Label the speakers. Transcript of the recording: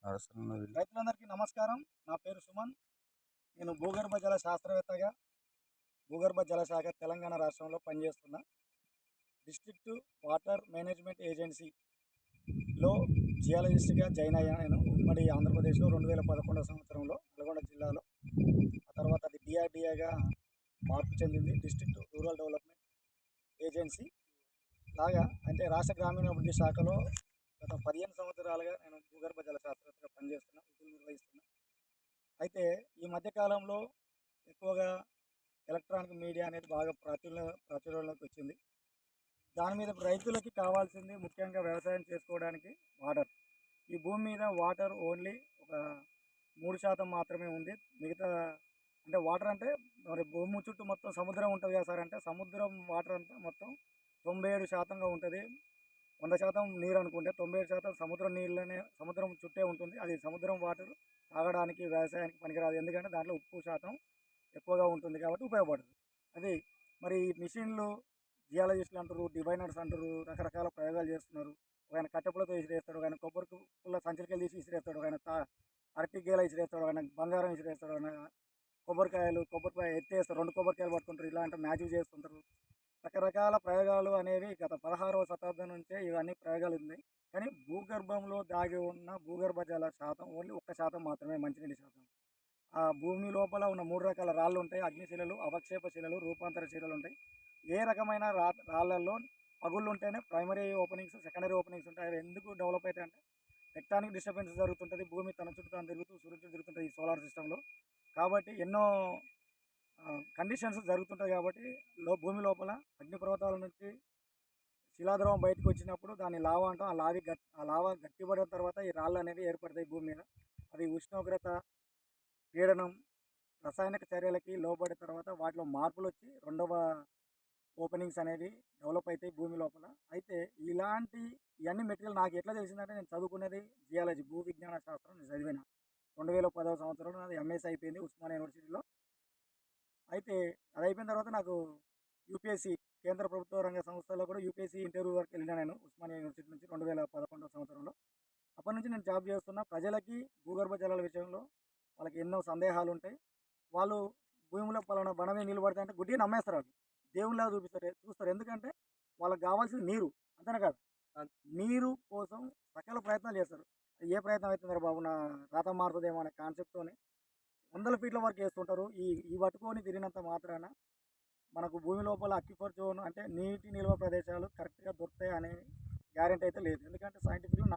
Speaker 1: రైతులందరికీ నమస్కారం. నా పేరు సుమన్. నేను భూగర్భ జల శాస్త్రవేత్తగా భూగర్భ జల శాఖ తెలంగాణ రాష్ట్రంలో పనిచేస్తున్నా. డిస్ట్రిక్ట్ వాటర్ మేనేజ్మెంట్ ఏజెన్సీలో జియాలజిస్ట్గా జాయిన్ అయ్యాను నేను ఉమ్మడి ఆంధ్రప్రదేశ్లో 2011 సంవత్సరంలో నల్గొండ జిల్లాలో. ఆ తర్వాత అది డిఆర్డిఏగా మార్పు చెందింది, డిస్ట్రిక్ట్ రూరల్ డెవలప్మెంట్ ఏజెన్సీ లాగా. అంటే రాష్ట్ర గ్రామీణాభివృద్ధి శాఖలో గత 15 సంవత్సరాలుగా నేను భూగర్భ జల శాస్త్రవేత్తగా పనిచేస్తున్నా, విధులు నిర్వహిస్తున్నా. అయితే ఈ మధ్యకాలంలో ఎక్కువగా ఎలక్ట్రానిక్ మీడియా అనేది బాగా ప్రాచుర్యంలోకి వచ్చింది. దాని మీద రైతులకి కావాల్సింది ముఖ్యంగా వ్యవసాయం చేసుకోవడానికి వాటర్. ఈ భూమి మీద వాటర్ ఓన్లీ ఒక 3% మాత్రమే ఉంది. మిగతా అంటే వాటర్ అంటే మరి భూమి చుట్టూ మొత్తం సముద్రం ఉంటుంది కదా సార్, అంటే సముద్రం వాటర్ అంతా మొత్తం 97% ఉంటుంది. 100% నీరు అనుకుంటే 97% సముద్రం నీళ్ళనే, సముద్రం చుట్టే ఉంటుంది. అది సముద్రం వాటర్ తాగడానికి వ్యవసాయానికి పనికిరాదు, ఎందుకంటే దాంట్లో ఉప్పు శాతం ఎక్కువగా ఉంటుంది కాబట్టి ఉపయోగపడుతుంది. అది మరి మిషన్లు జియాలజిస్టులు అంటారు, డివైనర్స్ అంటారు, రకరకాల ప్రయోగాలు చేస్తున్నారు. ఒక ఆయన కట్టెపులతో విసిరేస్తాడు, ఒక ఆయన కొబ్బరి పుల్ల సంచులకెళ్ళి తీసి విసిరేస్తాడు, ఒక ఆయన అరటి గేల విసిరేస్తాడు, ఒక ఆయన బంగారం విసిరేస్తాడు, ఒక ఆయన కొబ్బరికాయ ఎత్తేస్తారు, 2 కొబ్బరికాయలు పట్టుకుంటారు, ఇలాంటి మ్యాజిక్ చేస్తుంటారు. రకరకాల ప్రయోగాలు అనేవి గత 16వ శతాబ్దం నుంచే ఇవన్నీ ప్రయోగాలు ఉన్నాయి. కానీ భూగర్భంలో దాగి ఉన్న భూగర్భ జల శాతం ఓన్లీ 1% మాత్రమే, మంచినీటి శాతం. ఆ భూమి లోపల ఉన్న 3 రకాల రాళ్ళు ఉంటాయి: అగ్నిశిలలు, అవక్షేప శిలలు, రూపాంతర శిలలు ఉంటాయి. ఏ రకమైన రాళ్ళల్లో పగుళ్ళు ఉంటేనే ప్రైమరీ ఓపెనింగ్స్, సెకండరీ ఓపెనింగ్స్ ఉంటాయి. అవి ఎందుకు డెవలప్ అవుతాయి అంటే టెక్టానిక్ డిస్టర్బెన్స్ జరుగుతుంటుంది, భూమి తన చుట్టూ తాను తిరుగుతూ సూర్యుడు చుట్టూ తిరుగుతుంటుంది ఈ సోలార్ సిస్టంలో. కాబట్టి ఎన్నో కండిషన్స్ జరుగుతుంటాయి. కాబట్టి భూమి లోపల అగ్నిపర్వతాల నుంచి శిలాద్రవం బయటకు వచ్చినప్పుడు దాన్ని లావా అంటాం. ఆ లావా గట్టిపడిన తర్వాత ఈ రాళ్ళు అనేవి ఏర్పడతాయి భూమి మీద. అవి ఉష్ణోగ్రత, పీడనం, రసాయనిక చర్యలకి లోబడిన తర్వాత వాటిలో మార్పులు వచ్చి రెండవ ఓపెనింగ్స్ అనేవి డెవలప్ అవుతాయి భూమి లోపల. అయితే ఇవన్నీ మెటీరియల్ నాకు ఎట్లా తెలిసిందంటే, నేను చదువుకునేది జియాలజీ, భూ విజ్ఞాన శాస్త్రం నేను చదివిన 2010వ సంవత్సరంలో నాది ఎంఎస్ అయిపోయింది ఉస్మానియా యూనివర్సిటీలో. అయితే అది అయిపోయిన తర్వాత నాకు యూపీఎస్సీ, కేంద్ర ప్రభుత్వ రంగ సంస్థల్లో కూడా యూపీఎస్సీ ఇంటర్వ్యూ వరకు వెళ్ళినా నేను ఉస్మానియా యూనివర్సిటీ నుంచి 2011వ సంవత్సరంలో. అప్పటి నుంచి నేను జాబ్ చేస్తున్న. ప్రజలకి భూగర్భ జలాల విషయంలో వాళ్ళకి ఎన్నో సందేహాలు ఉంటాయి. వాళ్ళు భూమిలో పలానా బనమే నీళ్ళు పడతాయి అంటే గుడ్డిగా నమ్మేస్తారు. వాళ్ళు దేవుళ్ళగా చూస్తారు. ఎందుకంటే వాళ్ళకి కావాల్సింది నీరు, అంతేనా కాదు. నీరు కోసం సకల ప్రయత్నాలు చేస్తారు. ఏ ప్రయత్నం అవుతుందో బాబు, నా రాత మారుతుందేమో అనే కాన్సెప్ట్తోని వందల ఫీట్ల వరకు వేస్తుంటారు. ఈ పట్టుకొని తిరిగినంత మాత్రాన మనకు భూమి లోపల అక్విఫర్ జోన్ అంటే నీటి నిల్వ ప్రదేశాలు కరెక్ట్గా దొరుకుతాయి అనే గ్యారెంటీ అయితే లేదు. ఎందుకంటే సైంటిఫిక్గా